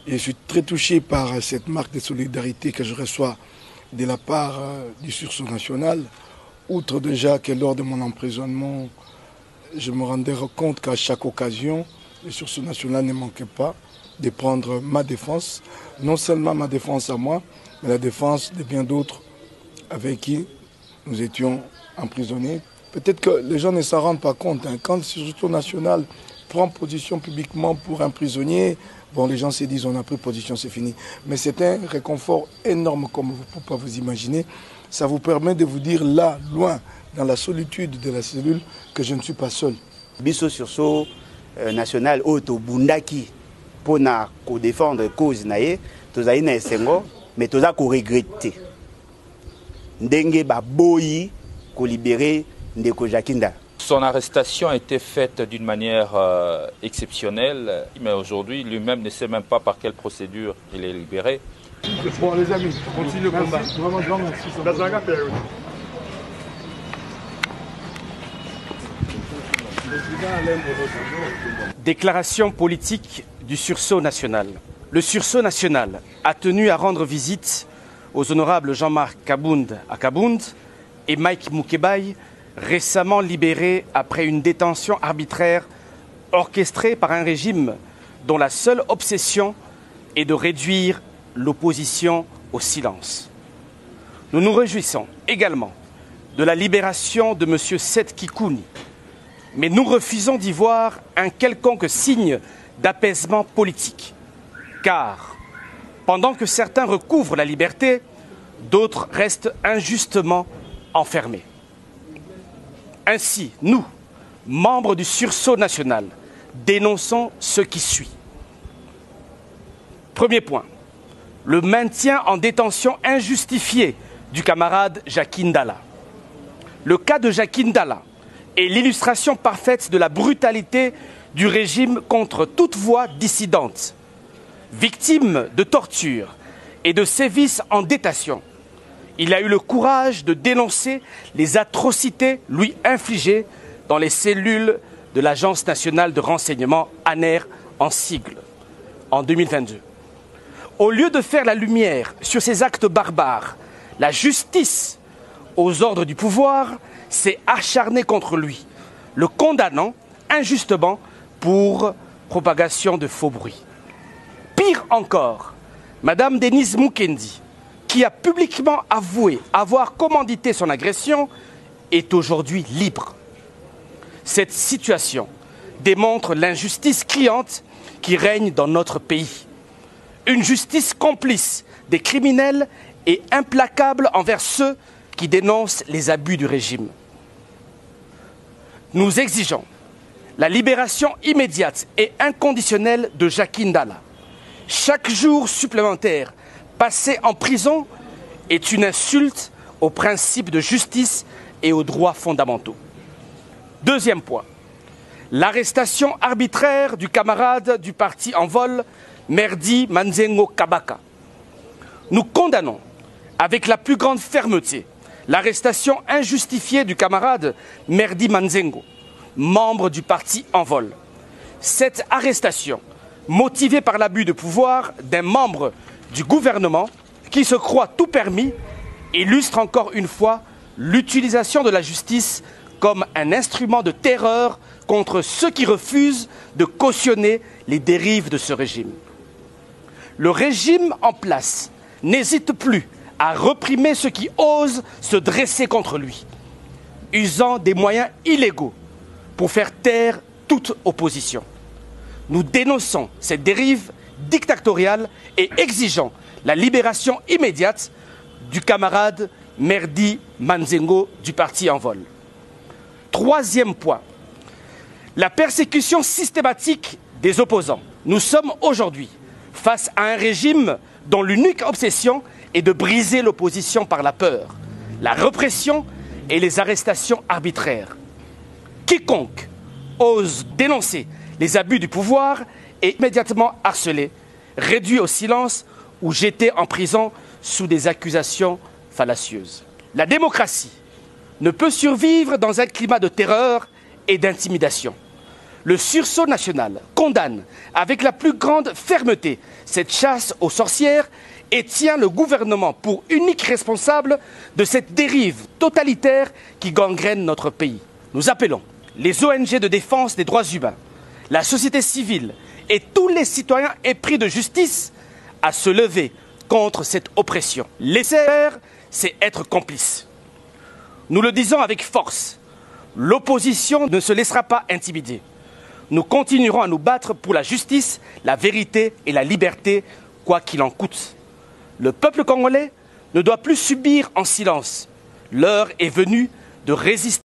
Et je suis très touché par cette marque de solidarité que je reçois de la part du sursaut national. Outre déjà que lors de mon emprisonnement, je me rendais compte qu'à chaque occasion, le sursaut national ne manquait pas de prendre ma défense, non seulement ma défense à moi, mais la défense de bien d'autres avec qui nous étions emprisonnés. Peut-être que les gens ne s'en rendent pas compte. Quand le sursaut national prend position publiquement pour un prisonnier, bon, les gens se disent on a pris position, c'est fini. Mais c'est un réconfort énorme comme vous ne pouvez pas vous imaginer. Ça vous permet de vous dire là, loin, dans la solitude de la cellule, que je ne suis pas seul. Biso sursaut national auto bundaki pour défendre la cause naie, tous aïe na sengo, mais tous a ko regretter. Ndenge ba boyi ko libérer Ndeko Jakinda. Son arrestation a été faite d'une manière exceptionnelle, mais aujourd'hui, lui-même ne sait même pas par quelle procédure il est libéré. Bon les amis, continue le combat. Vraiment, je vous remercie. Déclaration politique du sursaut national. Le sursaut national a tenu à rendre visite aux honorables Jean-Marc Kabound à Kabound et Mike Mukebai, récemment libérés après une détention arbitraire orchestrée par un régime dont la seule obsession est de réduire l'opposition au silence. Nous nous réjouissons également de la libération de M. Seth Kikouni, mais nous refusons d'y voir un quelconque signe d'apaisement politique, car pendant que certains recouvrent la liberté, d'autres restent injustement enfermés. Ainsi, nous, membres du sursaut national, dénonçons ce qui suit. Premier point, le maintien en détention injustifiée du camarade Jakindala. Le cas de Jakindala est l'illustration parfaite de la brutalité du régime contre toute voix dissidente. Victime de torture et de sévices en détention, il a eu le courage de dénoncer les atrocités lui infligées dans les cellules de l'Agence nationale de renseignement, ANER en sigle, en 2022. Au lieu de faire la lumière sur ces actes barbares, la justice, aux ordres du pouvoir, s'est acharnée contre lui, le condamnant injustement pour propagation de faux bruits. Pire encore, Madame Denise Mukendi, qui a publiquement avoué avoir commandité son agression, est aujourd'hui libre. Cette situation démontre l'injustice criante qui règne dans notre pays. Une justice complice des criminels et implacable envers ceux qui dénoncent les abus du régime. Nous exigeons la libération immédiate et inconditionnelle de Jakindala. Chaque jour supplémentaire passé en prison est une insulte aux principes de justice et aux droits fondamentaux. Deuxième point, l'arrestation arbitraire du camarade du parti en vol, Merdi Manzengo Kabaka. Nous condamnons avec la plus grande fermeté l'arrestation injustifiée du camarade Merdi Manzengo, membre du parti en vol. Cette arrestation, motivée par l'abus de pouvoir d'un membre du gouvernement qui se croit tout permis, illustre encore une fois l'utilisation de la justice comme un instrument de terreur contre ceux qui refusent de cautionner les dérives de ce régime. Le régime en place n'hésite plus à réprimer ceux qui osent se dresser contre lui, usant des moyens illégaux pour faire taire toute opposition. Nous dénonçons cette dérive dictatoriale et exigeons la libération immédiate du camarade Merdi Manzengo du parti en vol. Troisième point, la persécution systématique des opposants. Nous sommes aujourd'hui face à un régime dont l'unique obsession est de briser l'opposition par la peur, la répression et les arrestations arbitraires. Quiconque ose dénoncer les abus du pouvoir est immédiatement harcelé, réduit au silence ou jeté en prison sous des accusations fallacieuses. La démocratie ne peut survivre dans un climat de terreur et d'intimidation. Le sursaut national condamne avec la plus grande fermeté cette chasse aux sorcières et tient le gouvernement pour unique responsable de cette dérive totalitaire qui gangrène notre pays. Nous appelons les ONG de défense des droits humains, la société civile et tous les citoyens épris de justice à se lever contre cette oppression. Laisser faire, c'est être complice. Nous le disons avec force, l'opposition ne se laissera pas intimider. Nous continuerons à nous battre pour la justice, la vérité et la liberté, quoi qu'il en coûte. Le peuple congolais ne doit plus subir en silence. L'heure est venue de résister.